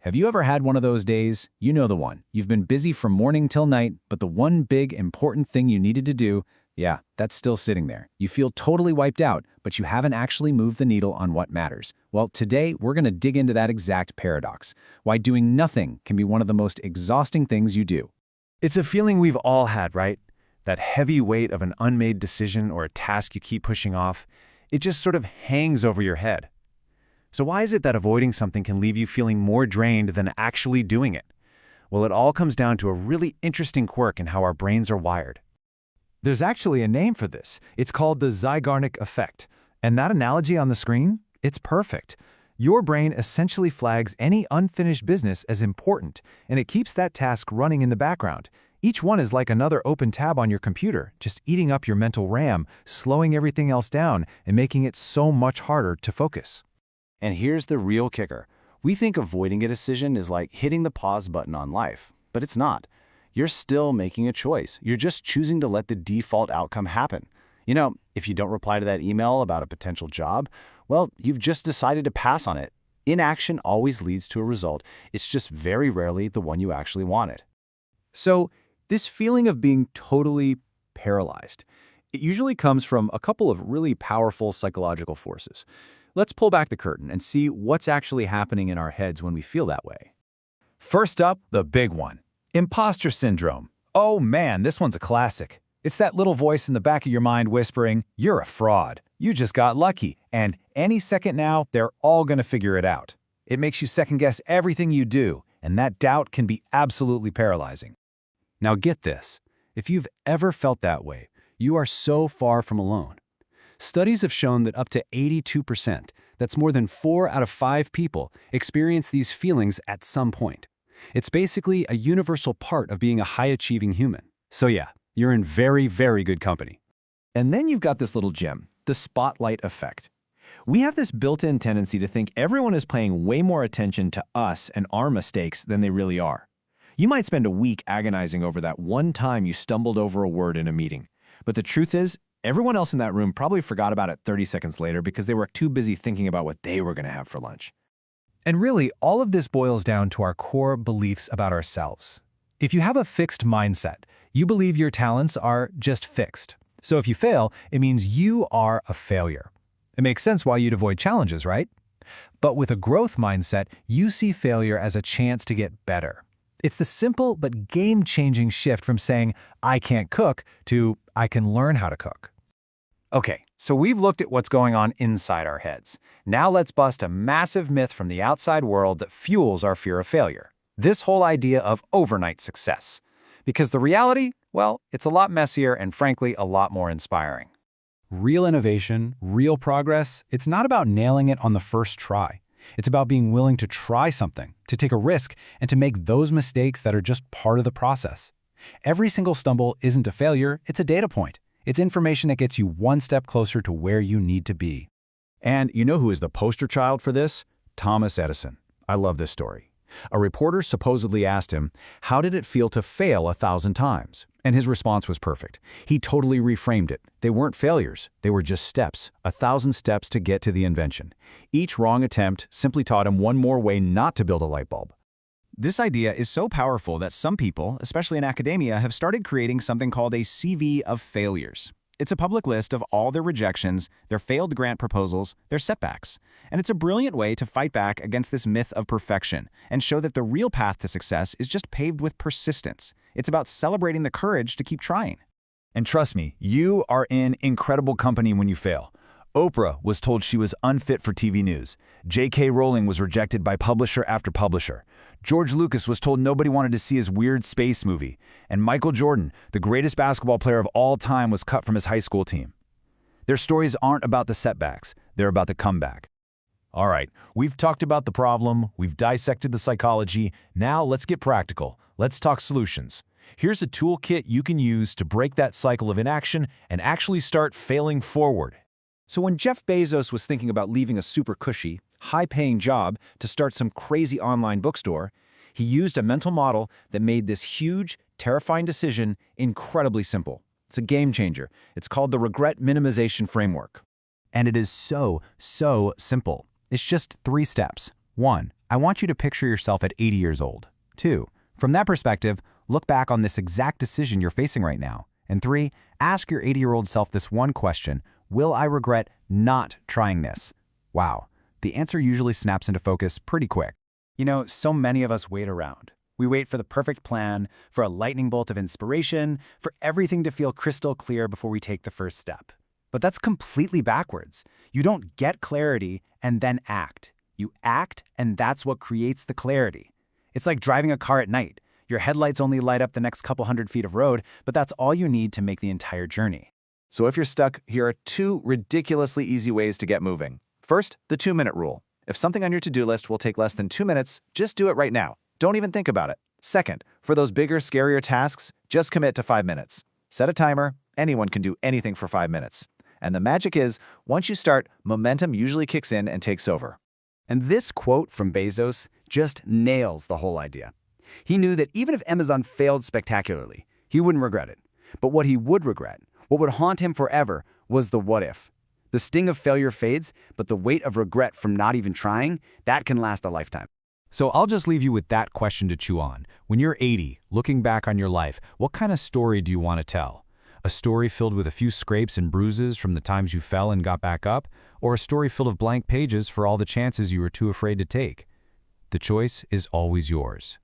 Have you ever had one of those days? You know the one. You've been busy from morning till night, but the one big, important thing you needed to do, yeah, that's still sitting there. You feel totally wiped out, but you haven't actually moved the needle on what matters. Well, today, we're going to dig into that exact paradox. Why doing nothing can be one of the most exhausting things you do. It's a feeling we've all had, right? That heavy weight of an unmade decision or a task you keep pushing off. It just sort of hangs over your head. So why is it that avoiding something can leave you feeling more drained than actually doing it? Well, it all comes down to a really interesting quirk in how our brains are wired. There's actually a name for this. It's called the Zeigarnik effect. And that analogy on the screen, it's perfect. Your brain essentially flags any unfinished business as important, and it keeps that task running in the background. Each one is like another open tab on your computer, just eating up your mental RAM, slowing everything else down, and making it so much harder to focus. And here's the real kicker. We think avoiding a decision is like hitting the pause button on life, but it's not. You're still making a choice. You're just choosing to let the default outcome happen. You know, if you don't reply to that email about a potential job, well, you've just decided to pass on it. Inaction always leads to a result. It's just very rarely the one you actually wanted. So, this feeling of being totally paralyzed, it usually comes from a couple of really powerful psychological forces. Let's pull back the curtain and see what's actually happening in our heads when we feel that way. First up, the big one. Imposter syndrome. Oh man, this one's a classic. It's that little voice in the back of your mind whispering, "You're a fraud. You just got lucky, and any second now, they're all going to figure it out." It makes you second-guess everything you do, and that doubt can be absolutely paralyzing. Now get this. If you've ever felt that way, you are so far from alone. Studies have shown that up to 82%, that's more than 4 out of 5 people, experience these feelings at some point. It's basically a universal part of being a high-achieving human. So yeah, you're in very, very good company. And then you've got this little gem, the spotlight effect. We have this built-in tendency to think everyone is paying way more attention to us and our mistakes than they really are. You might spend a week agonizing over that one time you stumbled over a word in a meeting. But the truth is, everyone else in that room probably forgot about it 30 seconds later because they were too busy thinking about what they were going to have for lunch. And really, all of this boils down to our core beliefs about ourselves. If you have a fixed mindset, you believe your talents are just fixed. So if you fail, it means you are a failure. It makes sense why you'd avoid challenges, right? But with a growth mindset, you see failure as a chance to get better. It's the simple but game-changing shift from saying, "I can't cook," to "I can learn how to cook." Okay, so we've looked at what's going on inside our heads. Now let's bust a massive myth from the outside world that fuels our fear of failure. This whole idea of overnight success. Because the reality, well, it's a lot messier and frankly a lot more inspiring. Real innovation, real progress, it's not about nailing it on the first try. It's about being willing to try something, to take a risk, and to make those mistakes that are just part of the process. Every single stumble isn't a failure, it's a data point. It's information that gets you one step closer to where you need to be. And you know who is the poster child for this? Thomas Edison. I love this story. A reporter supposedly asked him, how did it feel to fail 1,000 times? And his response was perfect. He totally reframed it. They weren't failures. They were just steps, 1,000 steps to get to the invention. Each wrong attempt simply taught him one more way not to build a light bulb. This idea is so powerful that some people, especially in academia, have started creating something called a CV of failures. It's a public list of all their rejections, their failed grant proposals, their setbacks. And it's a brilliant way to fight back against this myth of perfection and show that the real path to success is just paved with persistence. It's about celebrating the courage to keep trying. And trust me, you are in incredible company when you fail. Oprah was told she was unfit for TV news. J.K. Rowling was rejected by publisher after publisher. George Lucas was told nobody wanted to see his weird space movie. And Michael Jordan, the greatest basketball player of all time, was cut from his high school team. Their stories aren't about the setbacks, they're about the comeback. All right, we've talked about the problem, we've dissected the psychology, now let's get practical. Let's talk solutions. Here's a toolkit you can use to break that cycle of inaction and actually start failing forward. So when Jeff Bezos was thinking about leaving a super cushy, high-paying job to start some crazy online bookstore, he used a mental model that made this huge, terrifying decision incredibly simple. It's a game changer. It's called the regret minimization framework. And it is so simple. It's just 3 steps. 1. I want you to picture yourself at 80 years old. 2. From that perspective, look back on this exact decision you're facing right now. And 3. Ask your 80-year-old self this one question: will I regret not trying this? Wow, the answer usually snaps into focus pretty quick. You know, so many of us wait around. We wait for the perfect plan, for a lightning bolt of inspiration, for everything to feel crystal clear before we take the first step. But that's completely backwards. You don't get clarity and then act. You act, and that's what creates the clarity. It's like driving a car at night. Your headlights only light up the next couple hundred feet of road, but that's all you need to make the entire journey. So if you're stuck, here are 2 ridiculously easy ways to get moving. First, the 2-minute rule. If something on your to-do list will take less than 2 minutes, just do it right now. Don't even think about it. Second, for those bigger, scarier tasks, just commit to 5 minutes. Set a timer. Anyone can do anything for 5 minutes. And the magic is, once you start, momentum usually kicks in and takes over. And this quote from Bezos just nails the whole idea. He knew that even if Amazon failed spectacularly, he wouldn't regret it. But what he would regret, what would haunt him forever, was the what if. The sting of failure fades, but the weight of regret from not even trying, that can last a lifetime. So I'll just leave you with that question to chew on. When you're 80, looking back on your life, what kind of story do you want to tell? A story filled with a few scrapes and bruises from the times you fell and got back up? Or a story filled of blank pages for all the chances you were too afraid to take? The choice is always yours.